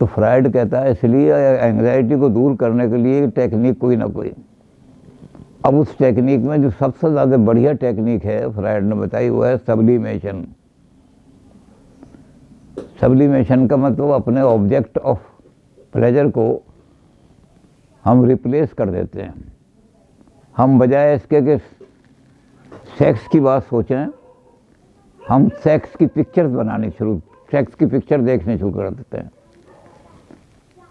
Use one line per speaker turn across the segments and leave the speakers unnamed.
तो फ्रायड कहता है इसलिए एंग्जाइटी को दूर करने के लिए टेक्निक कोई ना कोई। अब उस टेक्निक में जो सबसे ज़्यादा बढ़िया टेक्निक है फ्रायड ने बताई वो है सब्लिमेशन। सब्लिमेशन का मतलब अपने ऑब्जेक्ट ऑफ प्लेजर को हम रिप्लेस कर देते हैं। हम बजाय इसके कि सेक्स की बात सोचें, हम सेक्स की पिक्चर्स बनानी सेक्स की पिक्चर देखने शुरू कर देते हैं।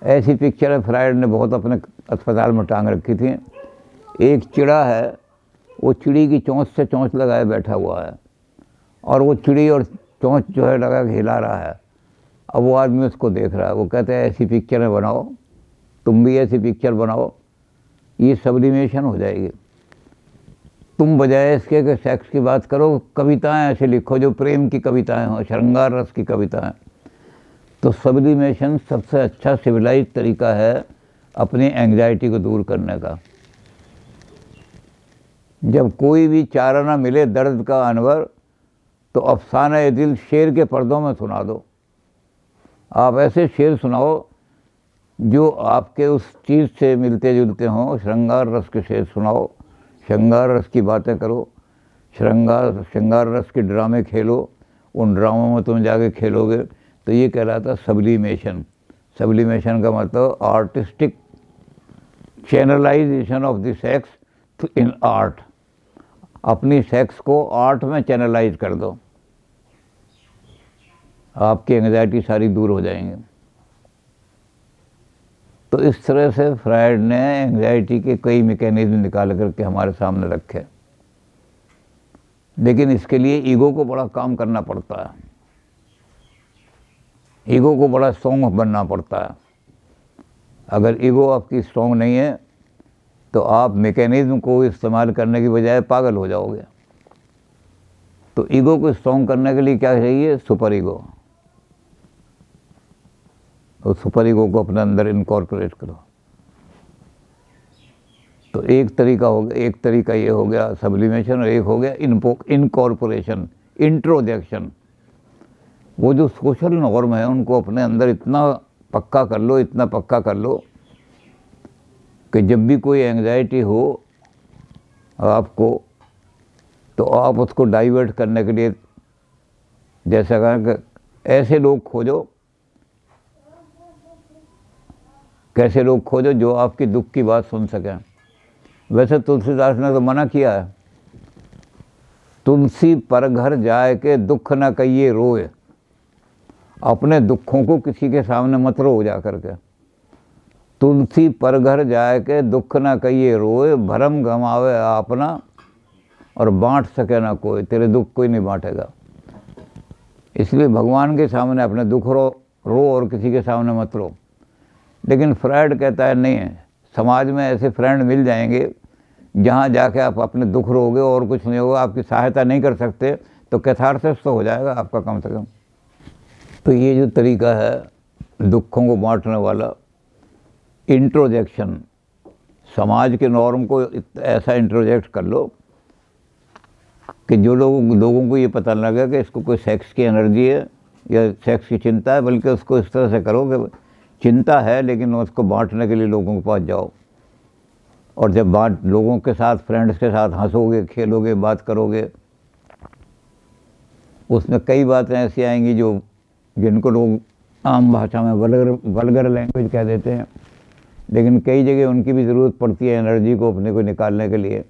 ऐसी पिक्चर फ्रायड ने बहुत अपने अस्पताल में टांग रखी थी। एक चिड़ा है, वो चिड़ी की चोंच से चोंच लगाए बैठा हुआ है और वो चिड़ी और चोंच जो है लगा के हिला रहा है। अब वो आदमी उसको देख रहा है। वो कहते हैं ऐसी पिक्चरें बनाओ, तुम भी ऐसी पिक्चर बनाओ, ये सब्लिमेशन हो जाएगी। तुम बजाय इसके कि सेक्स की बात करो, कविताएं ऐसे लिखो जो प्रेम की कविताएं हों, श्रृंगार रस की कविताएं। तो सब्लिमेशन सबसे अच्छा सिविलाइज तरीका है अपनी एंग्जाइटी को दूर करने का। जब कोई भी चारा ना मिले दर्द का अनवर, तो अफसाना दिल शेर के पर्दों में सुना दो। आप ऐसे शेर सुनाओ जो आपके उस चीज़ से मिलते जुलते हों। श्रृंगार रस के शेर सुनाओ, श्रृंगार रस की बातें करो, श्रृंगार रस के ड्रामे खेलो। उन ड्रामों में तुम जाके खेलोगे तो ये कहलाता सब्लिमेशन। सब्लिमेशन का मतलब artistic channelisation of the sex in art. अपनी सेक्स को आर्ट में चैनलाइज कर दो, आपकी एंग्जाइटी सारी दूर हो जाएंगे। तो इस तरह से फ्रायड ने एंग्जाइटी के कई मैकेनिज्म निकाल करके हमारे सामने रखे। लेकिन इसके लिए ईगो को बड़ा काम करना पड़ता है, ईगो को बड़ा स्ट्रॉन्ग बनना पड़ता है। अगर ईगो आपकी स्ट्रॉन्ग नहीं है तो आप मैकेनिज्म को इस्तेमाल करने की बजाय पागल हो जाओगे। तो ईगो को स्ट्रॉन्ग करने के लिए क्या चाहिए? Super ego. तो सुपर ईगो को अपने अंदर इनकॉर्पोरेट करो। तो एक तरीका ये हो गया सब्लिमेशन, और एक हो गया इनकॉर्पोरेशन, इंट्रोजेक्शन। वो जो सोशल नॉर्म है उनको अपने अंदर इतना पक्का कर लो कि जब भी कोई एंग्जाइटी हो आपको, तो आप उसको डाइवर्ट करने के लिए जैसा कहा कि ऐसे लोग खोजो, कैसे लोग खोजो जो आपकी दुख की बात सुन सकें। वैसे तुलसीदास ने तो मना किया है, तुलसी पर घर जाए के दुख न कहिए रोए। अपने दुखों को किसी के सामने मत रो जा करके। तुलसी पर घर जाए के दुख न कहिए रोए, भरम गमावे अपना और बांट सके ना कोई। तेरे दुख कोई नहीं बांटेगा। इसलिए भगवान के सामने अपने दुख रो और किसी के सामने मत रो। लेकिन फ्रायड कहता है नहीं है, समाज में ऐसे फ्रेंड मिल जाएंगे जहाँ जाके आप अपने दुख रोगे और कुछ नहीं होगा, आपकी सहायता नहीं कर सकते, तो कैथारसिस तो हो जाएगा आपका कम से कम। तो ये जो तरीका है दुखों को बांटने वाला, इंट्रोजेक्शन, समाज के नॉर्म को ऐसा इंट्रोजेक्ट कर लो कि जो लोगों को ये पता न लगे कि इसको कोई सेक्स की एनर्जी है या सेक्स की चिंता है, बल्कि उसको इस तरह से करो कि चिंता है लेकिन उसको बांटने के लिए लोगों के पास जाओ। और जब लोगों के साथ, फ्रेंड्स के साथ हंसोगे, खेलोगे, बात करोगे, उसमें कई बातें ऐसी आएंगी जिनको लोग आम भाषा में वल्गर लैंग्वेज कह देते हैं, लेकिन कई जगह उनकी भी ज़रूरत पड़ती है एनर्जी को अपने को निकालने के लिए।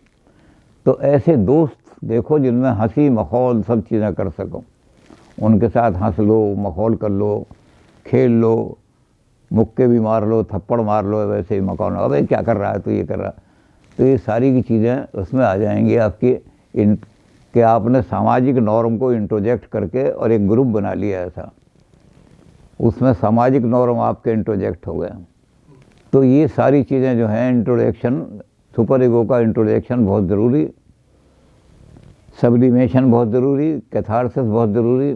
तो ऐसे दोस्त देखो जिनमें हंसी माहौल सब चीज़ें कर सको, उनके साथ हंस लो, माहौल कर लो, खेल लो, मुक्के भी मार लो, थप्पड़ मार लो, वैसे ही मकान, अबे क्या कर रहा है तो ये कर रहा। तो ये सारी की चीज़ें उसमें आ जाएंगी आपकी कि आपने सामाजिक नॉर्म को इंट्रोजेक्ट करके और एक ग्रुप बना लिया ऐसा, उसमें सामाजिक नॉर्म आपके इंट्रोजेक्ट हो गए। तो ये सारी चीज़ें जो हैं, इंट्रोडक्शन, सुपर ईगो का इंट्रोडक्शन बहुत ज़रूरी, सब्लिमेशन बहुत ज़रूरी, कैथारसिस बहुत ज़रूरी,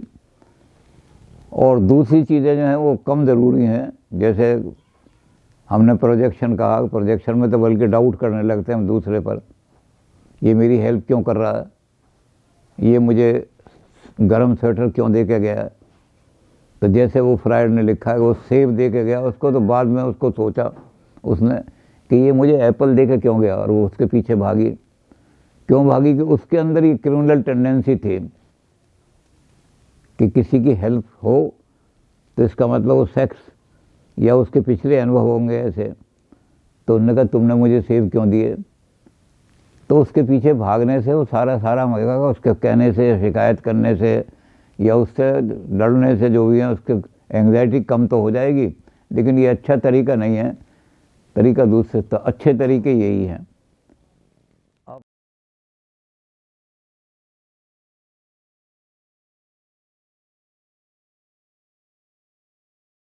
और दूसरी चीज़ें जो हैं वो कम ज़रूरी हैं। जैसे हमने प्रोजेक्शन कहा, प्रोजेक्शन में तो बल्कि डाउट करने लगते हैं हम दूसरे पर, ये मेरी हेल्प क्यों कर रहा है, ये मुझे गर्म स्वेटर क्यों दे के गया है। तो जैसे वो फ्राइड ने लिखा है वो सेब दे के गया उसको, तो बाद में उसको सोचा उसने कि ये मुझे एप्पल दे के क्यों गया, और वो उसके पीछे भागी। क्यों भागी? कि उसके अंदर ये क्रिमिनल टेंडेंसी थी कि किसी की हेल्प हो तो इसका मतलब वो सेक्स या उसके पिछले अनुभव होंगे ऐसे। तो उन्होंने कहा तुमने मुझे सेब क्यों दिए? तो उसके पीछे भागने से वो सारा मजेगा, उसके कहने से, शिकायत करने से या उससे लड़ने से, जो भी है उसके एंग्जाइटी कम तो हो जाएगी, लेकिन ये अच्छा तरीका नहीं है। तरीका दूसरे, तो अच्छे तरीके यही हैं।